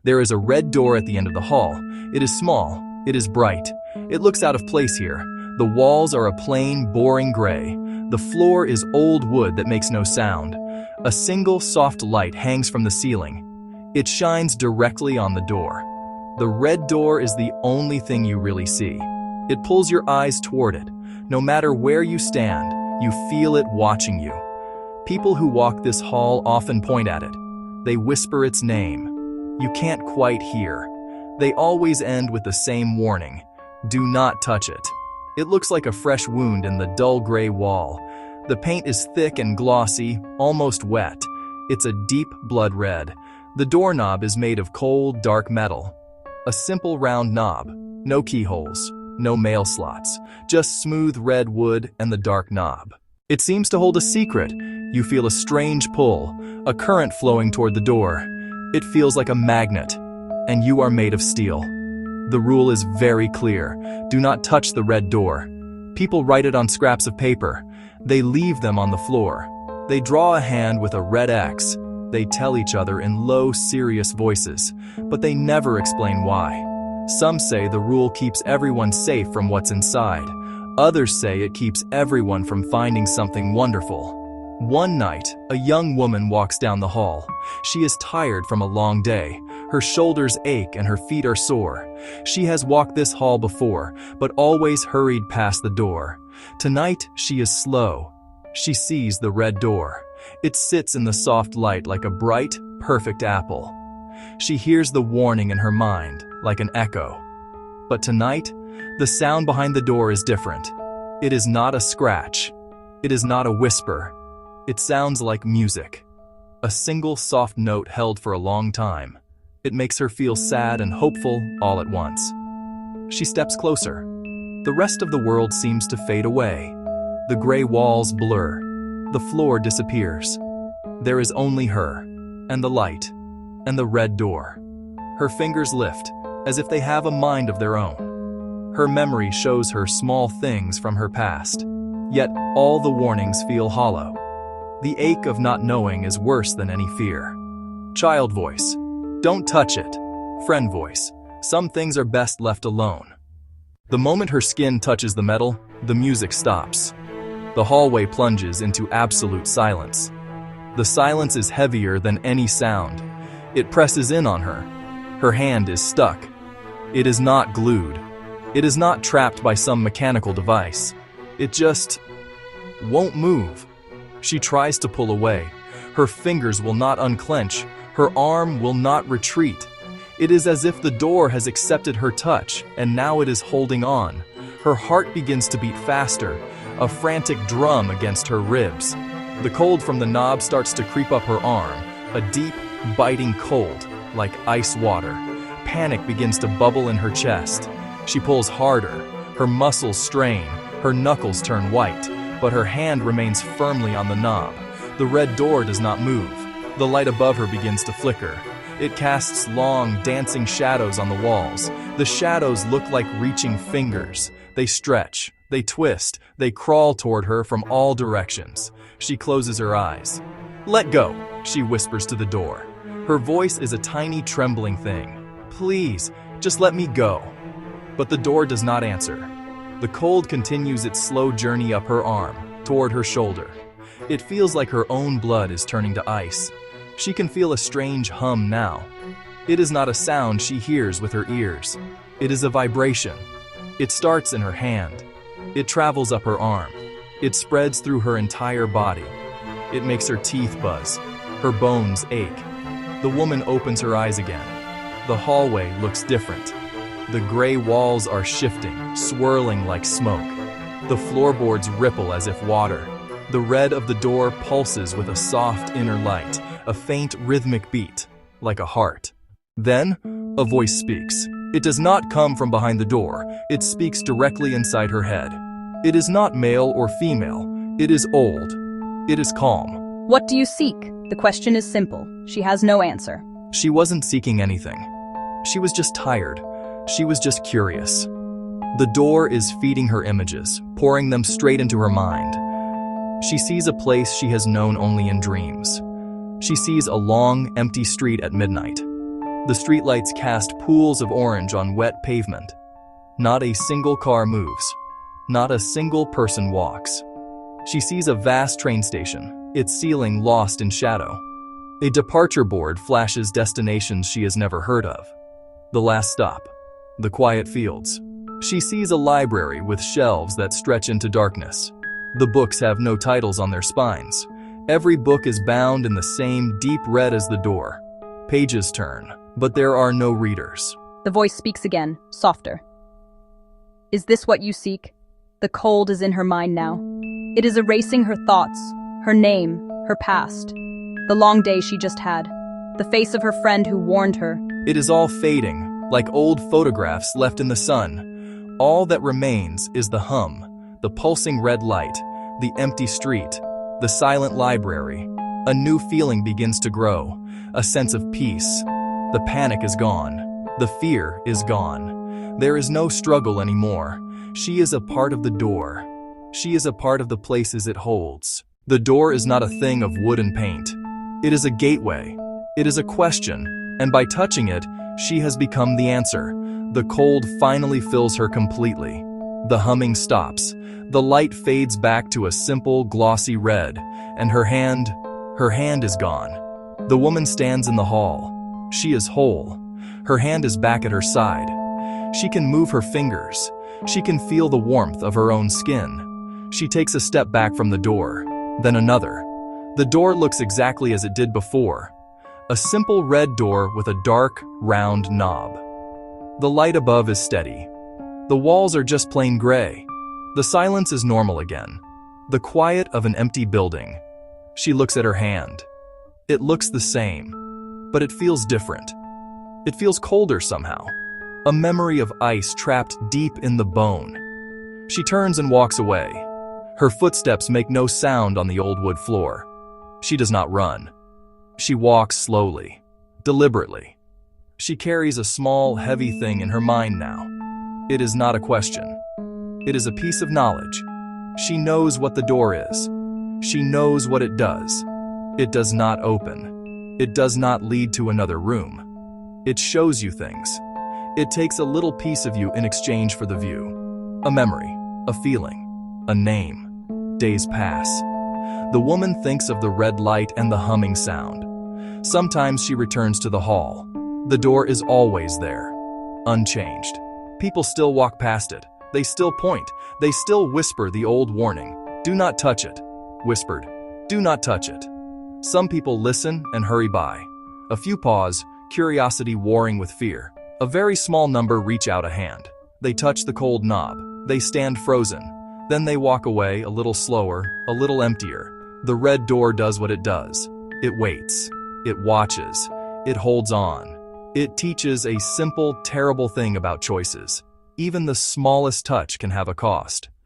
There is a red door at the end of the hall. It is small. It is bright. It looks out of place here. The walls are a plain, boring gray. The floor is old wood that makes no sound. A single soft light hangs from the ceiling. It shines directly on the door. The red door is the only thing you really see. It pulls your eyes toward it. No matter where you stand, you feel it watching you. People who walk this hall often point at it. They whisper its name. You can't quite hear. They always end with the same warning. Do not touch it. It looks like a fresh wound in the dull gray wall. The paint is thick and glossy, almost wet. It's a deep blood red. The doorknob is made of cold, dark metal. A simple round knob. No keyholes. No mail slots. Just smooth red wood and the dark knob. It seems to hold a secret. You feel a strange pull, a current flowing toward the door. It feels like a magnet, and you are made of steel. The rule is very clear. Do not touch the red door. People write it on scraps of paper. They leave them on the floor. They draw a hand with a red X. They tell each other in low, serious voices, but they never explain why. Some say the rule keeps everyone safe from what's inside. Others say it keeps everyone from finding something wonderful. One night, a young woman walks down the hall. She is tired from a long day. Her shoulders ache and her feet are sore. She has walked this hall before, but always hurried past the door. Tonight, she is slow. She sees the red door. It sits in the soft light like a bright, perfect apple. She hears the warning in her mind, like an echo. But tonight, the sound behind the door is different. It is not a scratch. It is not a whisper. It sounds like music. A single soft note held for a long time. It makes her feel sad and hopeful all at once. She steps closer. The rest of the world seems to fade away. The gray walls blur. The floor disappears. There is only her, and the light, and the red door. Her fingers lift, as if they have a mind of their own. Her memory shows her small things from her past. Yet all the warnings feel hollow. The ache of not knowing is worse than any fear. Child voice. Don't touch it. Friend voice. Some things are best left alone. The moment her skin touches the metal, the music stops. The hallway plunges into absolute silence. The silence is heavier than any sound. It presses in on her. Her hand is stuck. It is not glued. It is not trapped by some mechanical device. It just won't move. She tries to pull away. Her fingers will not unclench. Her arm will not retreat. It is as if the door has accepted her touch, and now it is holding on. Her heart begins to beat faster, a frantic drum against her ribs. The cold from the knob starts to creep up her arm, a deep, biting cold, like ice water. Panic begins to bubble in her chest. She pulls harder. Her muscles strain. Her knuckles turn white. But her hand remains firmly on the knob. The red door does not move. The light above her begins to flicker. It casts long, dancing shadows on the walls. The shadows look like reaching fingers. They stretch, they twist, they crawl toward her from all directions. She closes her eyes. "Let go," she whispers to the door. Her voice is a tiny, trembling thing. "Please, just let me go." But the door does not answer. The cold continues its slow journey up her arm, toward her shoulder. It feels like her own blood is turning to ice. She can feel a strange hum now. It is not a sound she hears with her ears. It is a vibration. It starts in her hand. It travels up her arm. It spreads through her entire body. It makes her teeth buzz. Her bones ache. The woman opens her eyes again. The hallway looks different. The gray walls are shifting, swirling like smoke. The floorboards ripple as if water. The red of the door pulses with a soft inner light, a faint rhythmic beat, like a heart. Then, a voice speaks. It does not come from behind the door. It speaks directly inside her head. It is not male or female. It is old. It is calm. What do you seek? The question is simple. She has no answer. She wasn't seeking anything. She was just tired. She was just curious. The door is feeding her images, pouring them straight into her mind. She sees a place she has known only in dreams. She sees a long, empty street at midnight. The streetlights cast pools of orange on wet pavement. Not a single car moves. Not a single person walks. She sees a vast train station, its ceiling lost in shadow. A departure board flashes destinations she has never heard of. The last stop, the quiet fields. She sees a library with shelves that stretch into darkness. The books have no titles on their spines. Every book is bound in the same deep red as the door. Pages turn, but there are no readers. The voice speaks again, softer. Is this what you seek? The cold is in her mind now. It is erasing her thoughts, her name, her past. The long day she just had. The face of her friend who warned her. It is all fading, like old photographs left in the sun. All that remains is the hum, the pulsing red light, the empty street, the silent library. A new feeling begins to grow, a sense of peace. The panic is gone. The fear is gone. There is no struggle anymore. She is a part of the door. She is a part of the places it holds. The door is not a thing of wood and paint. It is a gateway. It is a question, and by touching it, she has become the answer. The cold finally fills her completely. The humming stops. The light fades back to a simple, glossy red, and her hand is gone. The woman stands in the hall. She is whole. Her hand is back at her side. She can move her fingers. She can feel the warmth of her own skin. She takes a step back from the door, then another. The door looks exactly as it did before. A simple red door with a dark, round knob. The light above is steady. The walls are just plain gray. The silence is normal again. The quiet of an empty building. She looks at her hand. It looks the same, but it feels different. It feels colder somehow. A memory of ice trapped deep in the bone. She turns and walks away. Her footsteps make no sound on the old wood floor. She does not run. She walks slowly, deliberately. She carries a small, heavy thing in her mind now. It is not a question. It is a piece of knowledge. She knows what the door is. She knows what it does. It does not open. It does not lead to another room. It shows you things. It takes a little piece of you in exchange for the view. A memory, a feeling, a name. Days pass. The woman thinks of the red light and the humming sound. Sometimes she returns to the hall. The door is always there, unchanged. People still walk past it. They still point. They still whisper the old warning. Do not touch it. Whispered. Do not touch it. Some people listen and hurry by. A few pause, curiosity warring with fear. A very small number reach out a hand. They touch the cold knob. They stand frozen. Then they walk away a little slower, a little emptier. The red door does what it does. It waits. It watches. It holds on. It teaches a simple, terrible thing about choices. Even the smallest touch can have a cost.